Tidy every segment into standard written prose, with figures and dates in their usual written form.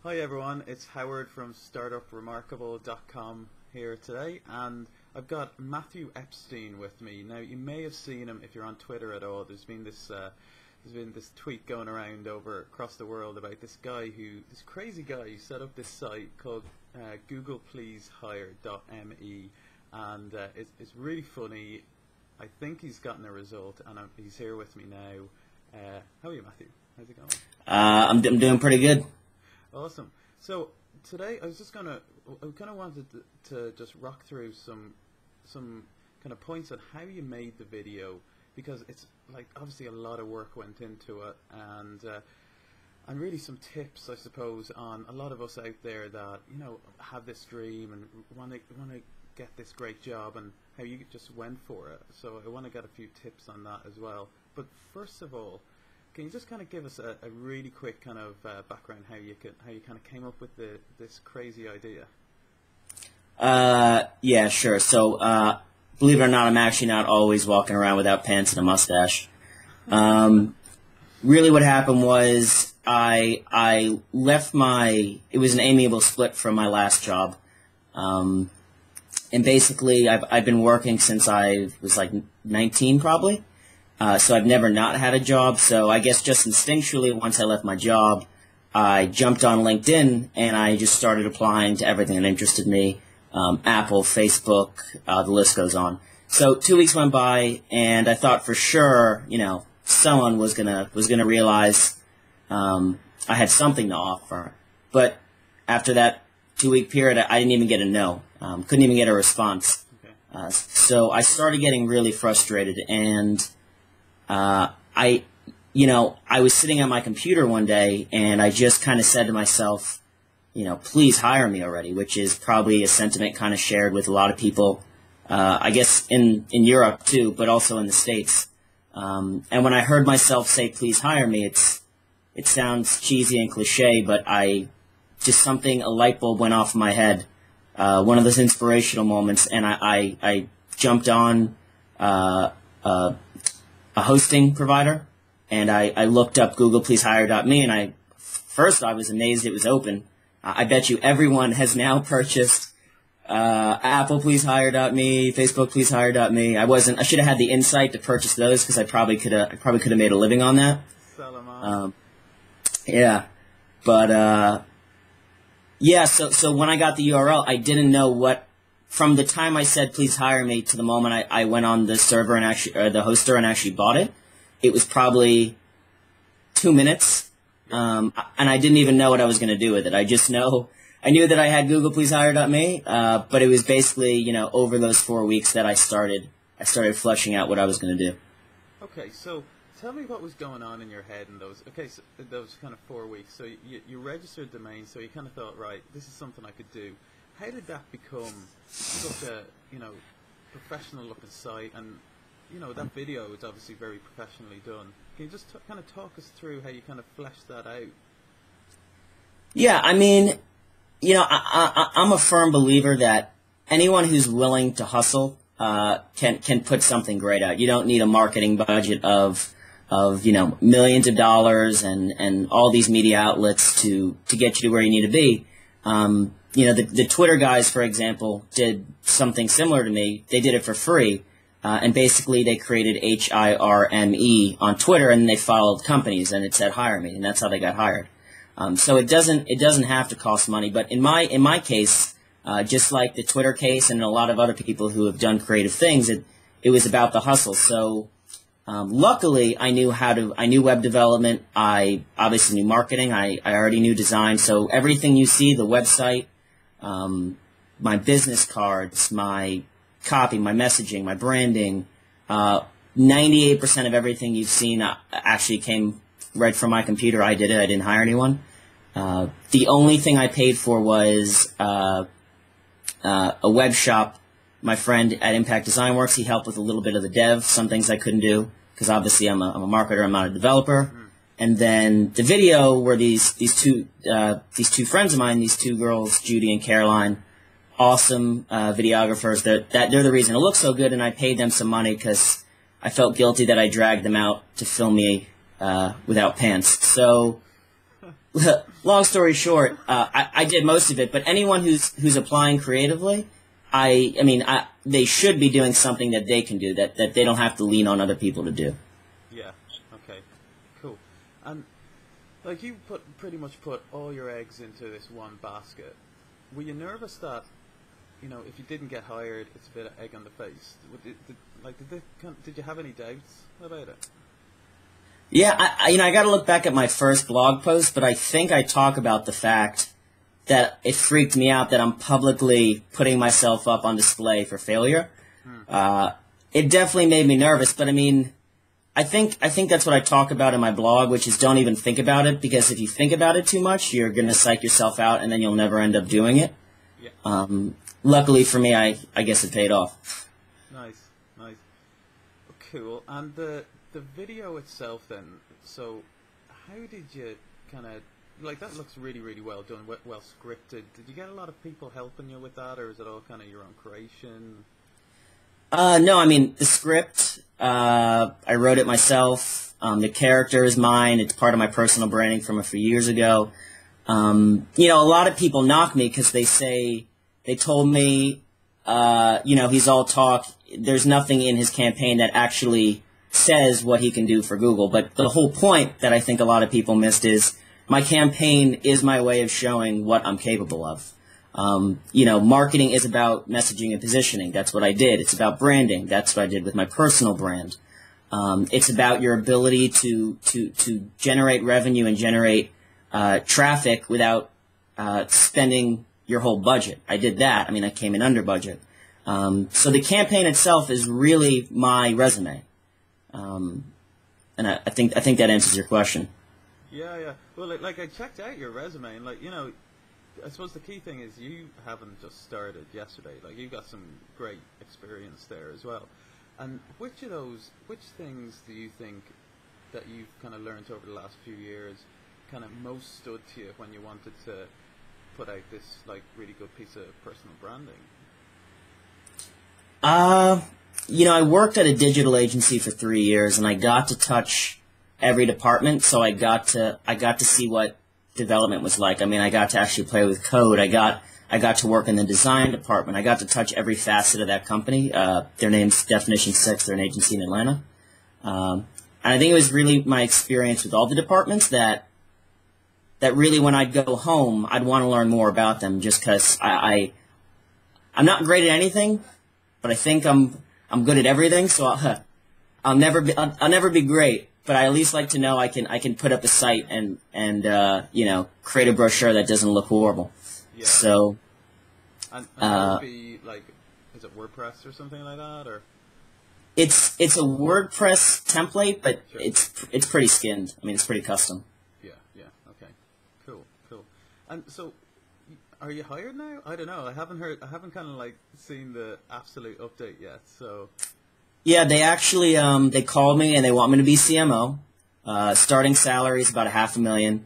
Hi everyone, it's Howard from StartupRemarkable.com here today, and I've got Matthew Epstein with me. Now, you may have seen him if you're on Twitter at all. There's been this tweet going around across the world about this crazy guy who set up this site called GooglePleaseHire.me, and it's really funny. I think he's gotten a result, and he's here with me now. How are you, Matthew? How's it going? I'm doing pretty good. Awesome. So today I kind of wanted to just rock through some kind of points on how you made the video, because it's like obviously a lot of work went into it, and really some tips, I suppose, on a lot of us out there that have this dream and want to get this great job, and how you just went for it. So I want to get a few tips on that as well. But first of all, can you just kind of give us a really quick kind of background how you kind of came up with this crazy idea? Yeah, sure. So, believe it or not, I'm actually not always walking around without pants and a mustache. Really, what happened was I left it was an amiable split from my last job, and basically I've been working since I was like 19 probably. So I've never not had a job, so I guess just instinctually, once I left my job, I jumped on LinkedIn, and I just started applying to everything that interested me, Apple, Facebook, the list goes on. So 2 weeks went by, and I thought for sure, someone was gonna realize I had something to offer. But after that 2-week period, I didn't even get a no, couldn't even get a response. Okay. So I started getting really frustrated, and I was sitting at my computer one day, and I just kind of said to myself, please hire me already, which is probably a sentiment kind of shared with a lot of people, I guess in Europe too, but also in the States. And when I heard myself say, please hire me, it sounds cheesy and cliche, but a light bulb went off in my head, one of those inspirational moments, and I jumped on, a hosting provider, and I looked up GooglePleaseHire.me, and first I was amazed it was open. I bet you everyone has now purchased ApplePleaseHire.me, FacebookPleaseHire.me. I should have had the insight to purchase those, because I probably could have made a living on that. Sell them on. Yeah, but So when I got the URL, I didn't know what. From the time I said, please hire me, to the moment I went on the server and the hoster and actually bought it, it was probably 2 minutes. And I didn't even know what I was going to do with it. I knew that I had GooglePleaseHire.me, but it was basically, over those 4 weeks that I started fleshing out what I was going to do. Okay, so tell me what was going on in your head in those kind of 4 weeks. So you registered domain, so you kind of thought, right, this is something I could do. How did that become such a, professional-looking site? And, that video is obviously very professionally done. Can you just kind of talk us through how you kind of fleshed that out? Yeah, I mean, I'm a firm believer that anyone who's willing to hustle can put something great out. You don't need a marketing budget of millions of dollars and all these media outlets to get you to where you need to be. The Twitter guys, for example, did something similar to me. They did it for free, and basically they created HIRME on Twitter, and they followed companies, and it said hire me, and that's how they got hired. So it doesn't have to cost money. But in my case, just like the Twitter case and a lot of other people who have done creative things, it was about the hustle. So luckily, I knew web development. I obviously knew marketing. I already knew design. So everything you see, the website, my business cards, my copy, my messaging, my branding, 98% of everything you've seen actually came right from my computer. I did it. I didn't hire anyone. The only thing I paid for was a web shop. My friend at Impact Design Works, he helped with a little bit of the dev, some things I couldn't do, because obviously I'm a marketer, I'm not a developer. And then the video were these two friends of mine, these two girls, Judy and Caroline, awesome videographers. They're the reason it looks so good, and I paid them some money because I felt guilty that I dragged them out to film me without pants. So long story short, I did most of it. But anyone who's applying creatively, they should be doing something that they can do that they don't have to lean on other people to do. Yeah. Okay. Cool. And like you pretty much put all your eggs into this one basket. Were you nervous that, if you didn't get hired, it's a bit of egg on the face? Did you have any doubts about it? Yeah, I got to look back at my first blog post, but I think I talk about the fact that it freaked me out that I'm publicly putting myself up on display for failure. It definitely made me nervous, but I think that's what I talk about in my blog, which is don't even think about it, because if you think about it too much, you're going to psych yourself out, and then you'll never end up doing it. Yeah. Luckily for me, I guess it paid off. Nice. Cool. And the video itself then, so how did you kind of, that looks really, really well done, well scripted. Did you get a lot of people helping you with that, or is it all kind of your own creation? No, the script, I wrote it myself. The character is mine. It's part of my personal branding from a few years ago. A lot of people knock me because they told me, he's all talk. There's nothing in his campaign that actually says what he can do for Google. But the whole point that I think a lot of people missed is my campaign is my way of showing what I'm capable of. Marketing is about messaging and positioning. That's what I did. It's about branding. That's what I did with my personal brand. It's about your ability to generate revenue and generate traffic without spending your whole budget. I did that. I came in under budget. So the campaign itself is really my resume. And I think that answers your question. Yeah. Well, I checked out your resume, and I suppose the key thing is you haven't just started yesterday. You got some great experience there as well. And which things do you think that you've kind of learned over the last few years kind of most stood to you when you wanted to put out this really good piece of personal branding? I worked at a digital agency for 3 years, and I got to touch every department, so I got to see what development was like. I got to actually play with code. I got to work in the design department. I got to touch every facet of that company. Their name's Definition 6. They're an agency in Atlanta. And I think it was really my experience with all the departments that really, when I'd go home, I'd want to learn more about them, just because I'm not great at anything, but I think I'm good at everything. So I'll never be great, but I at least like to know I can put up a site and create a brochure that doesn't look horrible. Yeah. So, and that would be is it WordPress or something like that, or? It's a WordPress template, but sure. it's pretty skinned. It's pretty custom. Yeah. Okay. Cool. And so, are you hired now? I don't know. I haven't kind of seen the absolute update yet. So. Yeah, they actually they called me and they want me to be CMO. Starting salary is about $500,000,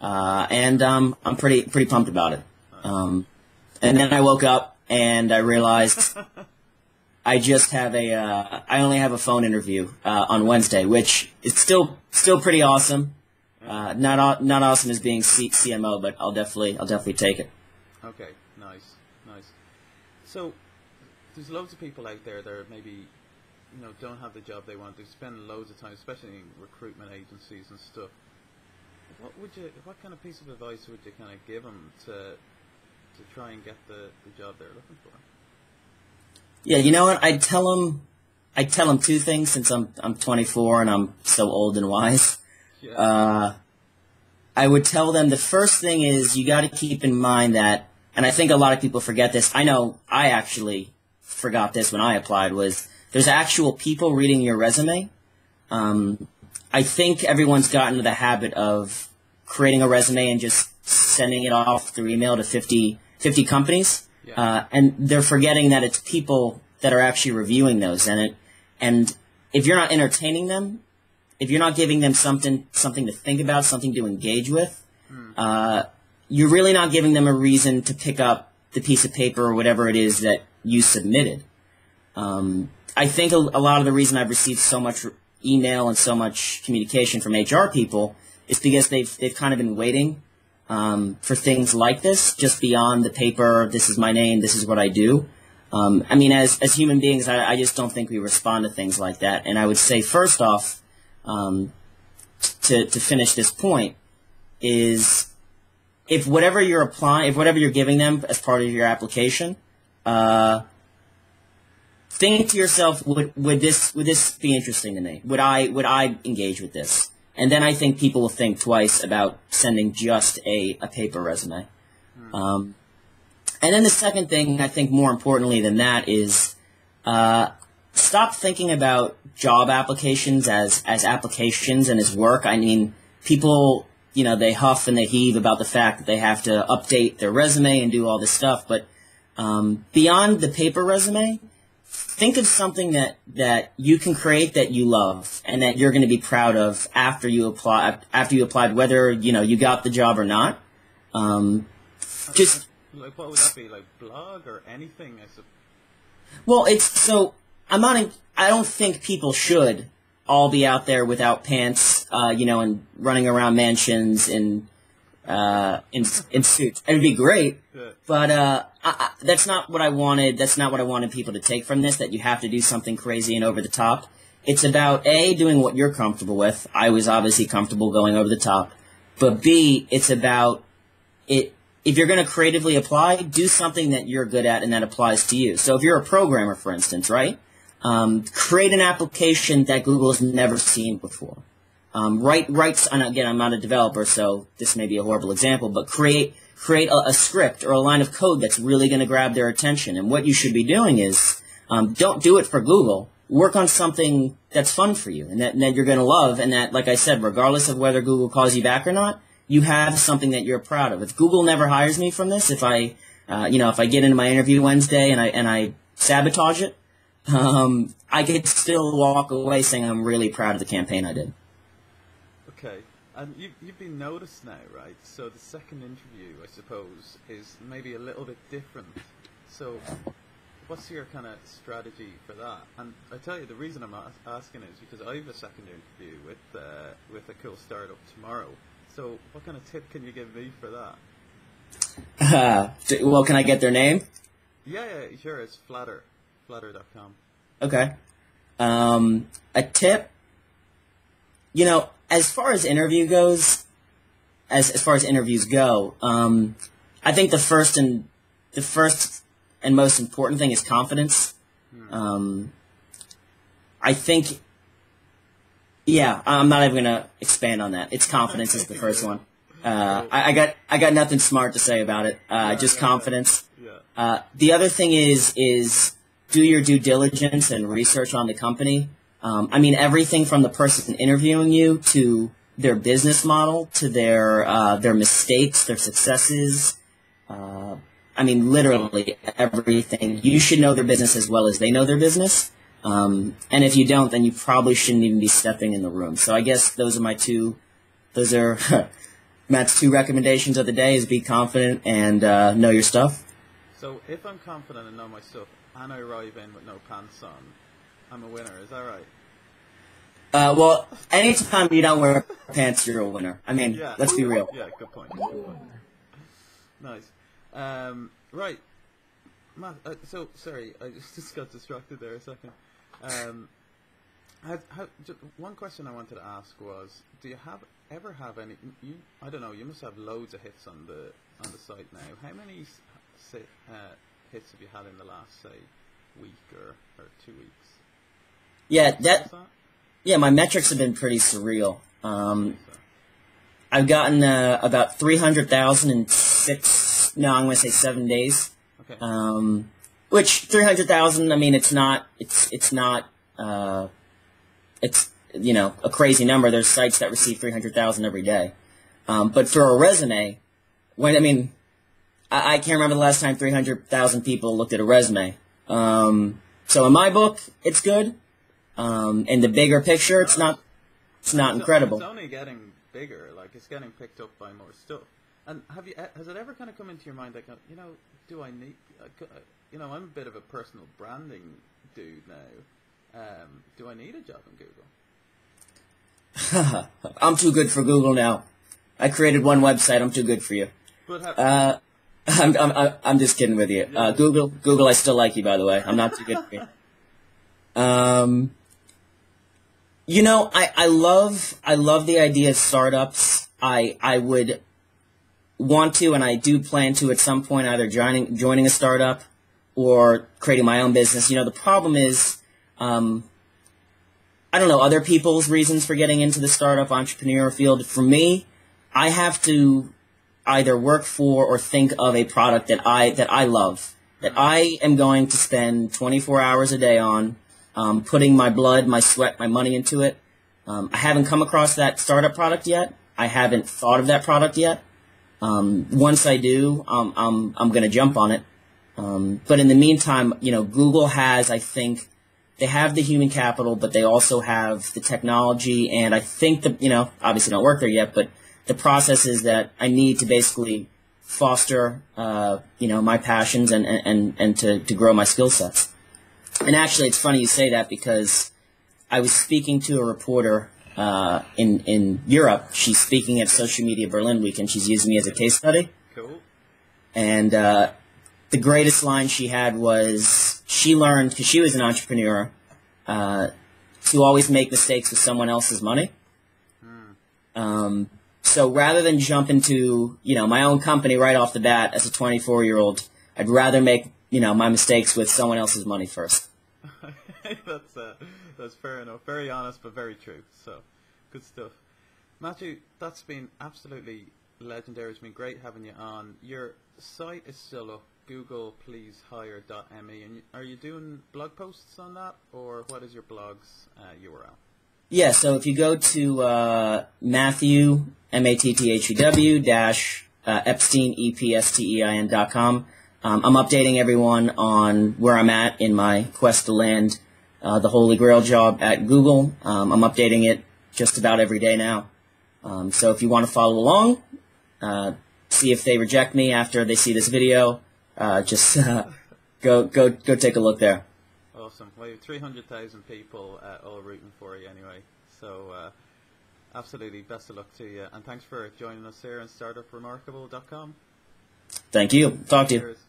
and I'm pretty pumped about it. And then I woke up and I realized I only have a phone interview on Wednesday, which is still pretty awesome. Not awesome as being CMO, but I'll definitely take it. Okay, nice. So there's loads of people out there that are maybe don't have the job they want to spend loads of time, especially in recruitment agencies and stuff. What kind of piece of advice would you kind of give them to try and get the job they're looking for? Yeah, you know what? I'd tell them two things, since I'm 24 and I'm so old and wise. Yeah. I would tell them the first thing is you got to keep in mind that, and I think a lot of people forget this. I know I actually forgot this when I applied, was there's actual people reading your resume. I think everyone's gotten into the habit of creating a resume and just sending it off through email to 50 companies. Yeah. And they're forgetting that it's people that are actually reviewing those. And if you're not entertaining them, if you're not giving them something to think about, something to engage with, you're really not giving them a reason to pick up the piece of paper or whatever it is that you submitted. I think a lot of the reason I've received so much email and so much communication from HR people is because they've kind of been waiting for things like this, just beyond the paper, this is my name, this is what I do. I mean, as human beings, I just don't think we respond to things like that. And I would say, first off, to finish this point, is if whatever you're applying, if whatever you're giving them as part of your application, think to yourself, would this be interesting to me? Would I engage with this? And then I think people will think twice about sending just a paper resume. And then the second thing, I think more importantly than that, is stop thinking about job applications as applications and as work. I mean, people, they huff and they heave about the fact that they have to update their resume and do all this stuff. But beyond the paper resume, think of something that you can create that you love and that you're going to be proud of after you applied, whether you got the job or not. Just like, what would that be, like blog or anything? Well, I don't think people should all be out there without pants, and running around mansions in suits. It would be great, yeah. But that's not what I wanted. That's not what I wanted people to take from this. That you have to do something crazy and over the top. It's about A, doing what you're comfortable with. I was obviously comfortable going over the top, but B, it's about it. If you're going to creatively apply, do something that you're good at and that applies to you. So if you're a programmer, for instance, right? Create an application that Google has never seen before. Write, and again, I'm not a developer, so this may be a horrible example, but create a script or a line of code that's really going to grab their attention. And what you should be doing is, don't do it for Google. Work on something that's fun for you and that you're going to love, and that, like I said, regardless of whether Google calls you back or not, you have something that you're proud of. If Google never hires me from this, if I get into my interview Wednesday and I sabotage it, I could still walk away saying I'm really proud of the campaign I did. Okay, and you've been noticed now, right? So the second interview, I suppose, is maybe a little bit different. So what's your kind of strategy for that? And I tell you, the reason I'm asking is because I have a second interview with a cool startup tomorrow. So what kind of tip can you give me for that? Well, can I get their name? Yeah, sure. It's Flatter.com. Okay. A tip, as far as interview goes, as far as interviews go, I think the first and most important thing is confidence. I think. Yeah, I'm not even gonna expand on that. It's confidence is the first one. I got nothing smart to say about it. Just confidence. Yeah. The other thing is do your due diligence and research on the company. I mean, everything from the person interviewing you to their business model to their mistakes, their successes. I mean, literally everything. You should know their business as well as they know their business. And if you don't, then you probably shouldn't even be stepping in the room. So I guess those are Matt's two recommendations of the day: is be confident and know your stuff. So if I'm confident and know my stuff, and I arrive in with no pants on, I'm a winner. Is that right? Well, anytime you don't wear pants, you're a winner. I mean, yeah. Let's be real. Yeah, good point. Nice. Right. Matt, so, sorry, I just got distracted there a second. One question I wanted to ask was, do you ever have any? I don't know. You must have loads of hits on the site now. How many hits have you had in the last, say, week or 2 weeks? Yeah, yeah. My metrics have been pretty surreal. I've gotten about 300,000 in 7 days. Okay. Which 300,000? I mean, it's not a crazy number. There's sites that receive 300,000 every day. But for a resume, I can't remember the last time 300,000 people looked at a resume. So in my book, it's good. In the bigger picture, it's not incredible. It's only getting bigger. Like, it's getting picked up by more stuff. And has it ever kind of come into your mind, like, do I need, I'm a bit of a personal branding dude now. Do I need a job in Google? I'm too good for Google now. I created one website. I'm too good for you. But I'm just kidding with you. Google, I still like you, by the way. I'm not too good for you. You know, I love the idea of startups. I would want to, and I do plan to at some point, either joining a startup or creating my own business. You know, the problem is, I don't know other people's reasons for getting into the startup entrepreneur field. For me, I have to either work for or think of a product that I love, that I am going to spend 24 hours a day on, putting my blood, my sweat, my money into it. I haven't come across that startup product yet. I haven't thought of that product yet. Once I do, I'm going to jump on it. But in the meantime, you know, Google has, I think, they have the human capital, but they also have the technology, and I think that, you know, obviously don't work there yet, but the processes that I need to basically foster, you know, my passions and to grow my skill sets. And actually, it's funny you say that, because I was speaking to a reporter in Europe. She's speaking at Social Media Berlin Week, and she's using me as a case study. Cool. And the greatest line she had was, she learned, because she was an entrepreneur, to always make mistakes with someone else's money. So rather than jump into, you know, my own company right off the bat as a 24-year-old, I'd rather make, you know, my mistakes with someone else's money first. That's fair enough. Very honest, but very true. So, good stuff. Matthew, that's been absolutely legendary. It's been great having you on. Your site is still up, googlepleasehire.me, and are you doing blog posts on that, or what is your blog's URL? Yeah, so if you go to Matthew, M-A-T-T-H-E-W, dash Epstein, E-P-S-T-E-I-N.com, I'm updating everyone on where I'm at in my quest to land the Holy Grail job at Google. I'm updating it just about every day now. So if you want to follow along, see if they reject me after they see this video, just go take a look there. Awesome. Well, you have 300,000 people all rooting for you anyway. So absolutely best of luck to you. And thanks for joining us here on StartupRemarkable.com. Thank you. Talk to you. Cheers.